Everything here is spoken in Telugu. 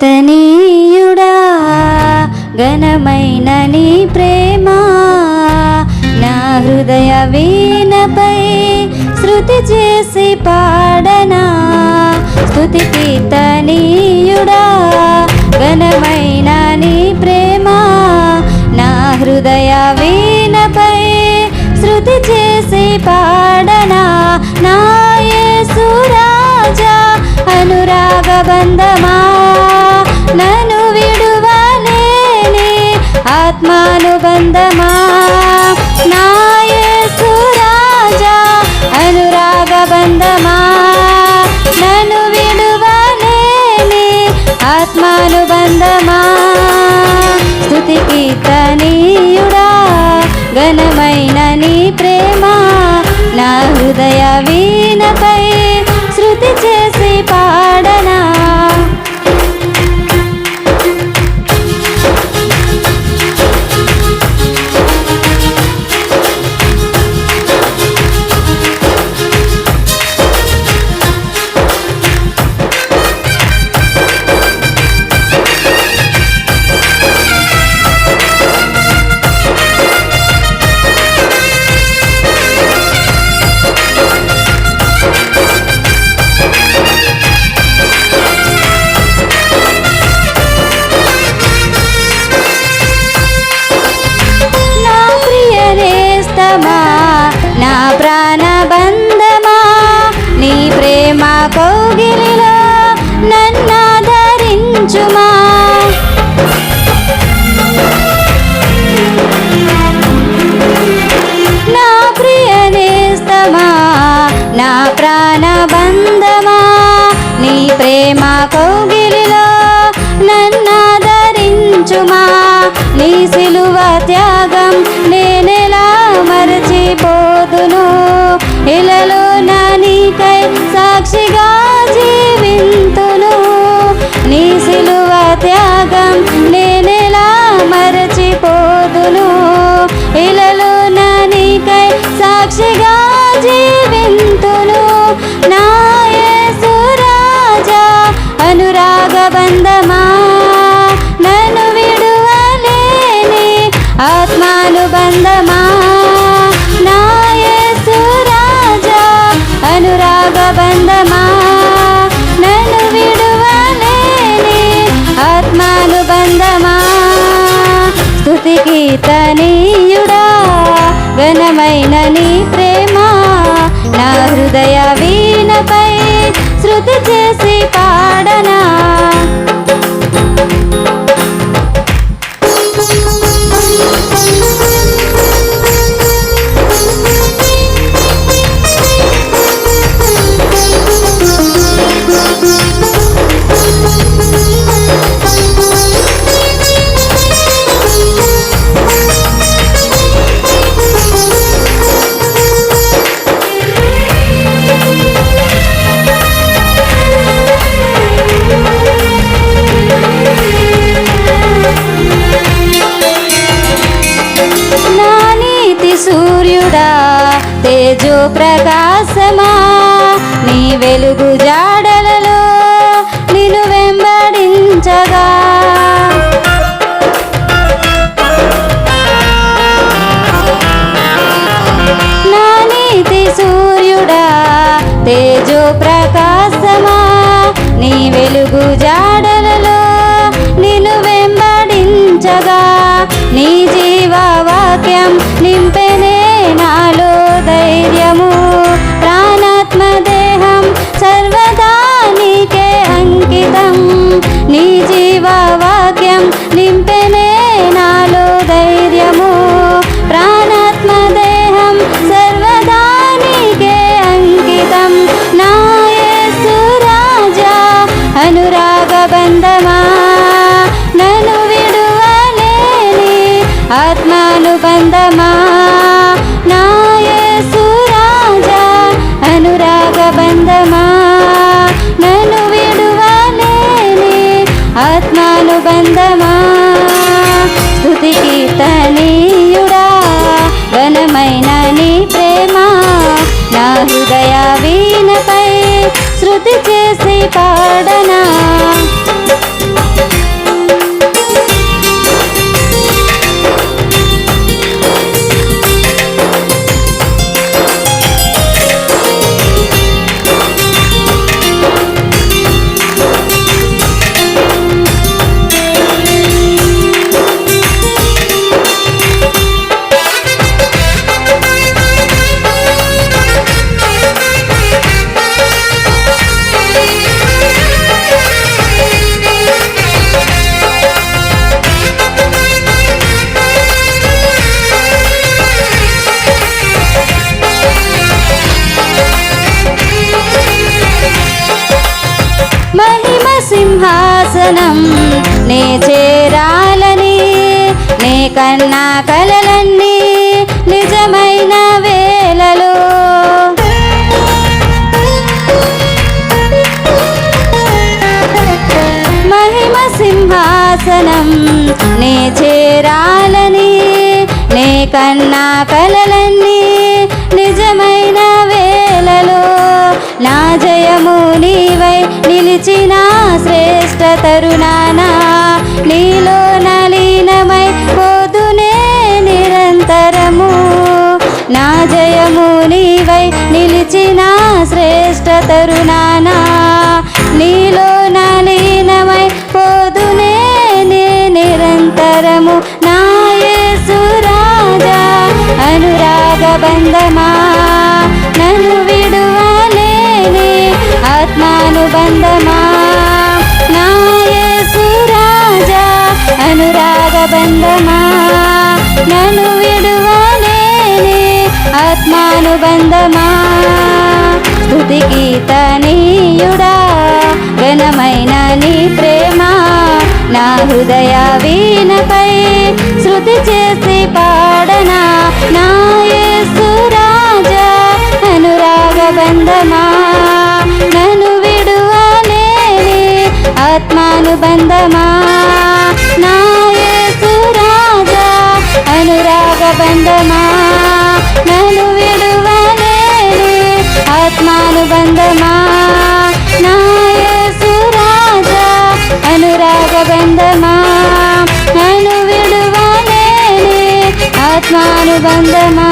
కీర్తనీయుడా ఘనమైన నీ ప్రేమ నా హృదయ వీణపై శృతి చేసి పాడనా. స్తుతి కీర్తనీయుడా ఘనమైన నీ ప్రేమ నా హృదయ వీణపై శృతి చేసి పాడనా. నా యేసు రాజా అనురాగ బంధమా నన్ను విడువలేని ఆత్మానుబంధమా. నా యేసు రాజా అనురాగ బంధమా నన్ను విడువలేని ఆత్మానుబంధమా. స్తుతి కీర్తనీయుడా ఘనమైన నీ ప్రేమ నా హృదయ వీణపై శృతి చేసి పాడనా. నా ప్రాణబంధమా నీ ప్రేమ కౌగిలిలో నన్నాదరించుమా. నా ప్రియ నేస్తమా నా ప్రాణబంధమా నీ ప్రేమ కౌగిలిలో నన్నాదరించుమా. నీ సిలువ త్యాగం నేనెలా మరచిపోదును. ఇలలో నా నీకై సాక్షిగా జీవింతును. నీ సిలువ త్యాగం నేనెలా మరచిపోదును. ఇలలో నా నీకై సాక్షిగా జీవింతును. నా యేసు రాజా అనురాగ బంధమా నన్ను విడువలేని ఆత్మానుబంధమా. నా యేసు రాజా అనురాగ బంధమా నన్ను విడువలేని ఆత్మానుబంధమా. స్తుతి కీర్తనీయుడా ఘనమైన నీ ప్రేమ నా హృదయ వీణపై శృతి చేసి పాడనా. సూర్యుడా తేజో ప్రకాశమా నీ వెలుగు జాడలలో నిన్ను వెంబడించగా. నా నీతి సూర్యుడా తేజో ప్రకాశమా నీ వెలుగు జాడలలో నిన్ను వెంబడించగా. నీ జీవవాక్యం నింపెనే నాలో ధైర్యము. ప్రాణాత్మ దేహం సర్వదా నీకే అంకితం. నీ జీవవాక్యం నింపెనే నాలో ధైర్యము. ప్రాణాత్మ దేహం సర్వదా నీకే అంకితం. నా యేసు రాజా అనురాగ బంధమా నన్ను విడువలేని ఆత్మానుబంధమా. నా యేసు రాజా అనురాగ బంధమా నన్ను విడువలేని ఆత్మానుబంధమా. స్తుతి కీర్తనీయుడా ఘనమైన నీ ప్రేమ నా హృదయ వీణపై శృతి చేసి పాడనా. సింహాసనం నే చేరాలని, నే కన్నా కలలన్నీ నిజమైన వేళలో. మహిమ సింహాసనం నే చేరాలని, నే కన్నా కలలన్నీ నిజమైన వేళలో. నా జయము నీవై నిలిచిన శ్రేష్ఠ తరుణానా, నీలో నలీనమై పోదునే నిరంతరము. నా జయము నీవై నిలిచిన శ్రేష్ఠ తరుణానా, నీలో నలీనమై పోదునే నిరంతరము. నా యేసు రాజా అనురాగ బంధమా, నన్ను విడువలేని ఆత్మానుబంధమా. నా యేసు రాజా అనురాగ బంధమా, నన్ను విడువలేని ఆత్మానుబంధమా. స్తుతి గీతనీయుడా ఘనమైన నీ ప్రేమ, నా హృదయ వీణపై శృతి చేసి పాడనా. నా యేసు రాజా అనురాగ బంధమా, నన్ను విడువలేని ఆత్మానుబంధమా. నా యేసు రాజా అనురాగ బంధమా, నన్ను విడువలేని ఆత్మానుబంధమా. నా యేసు రాజా అనురాగ బంధమా, నన్ను విడువలేని ఆత్మానుబంధమా.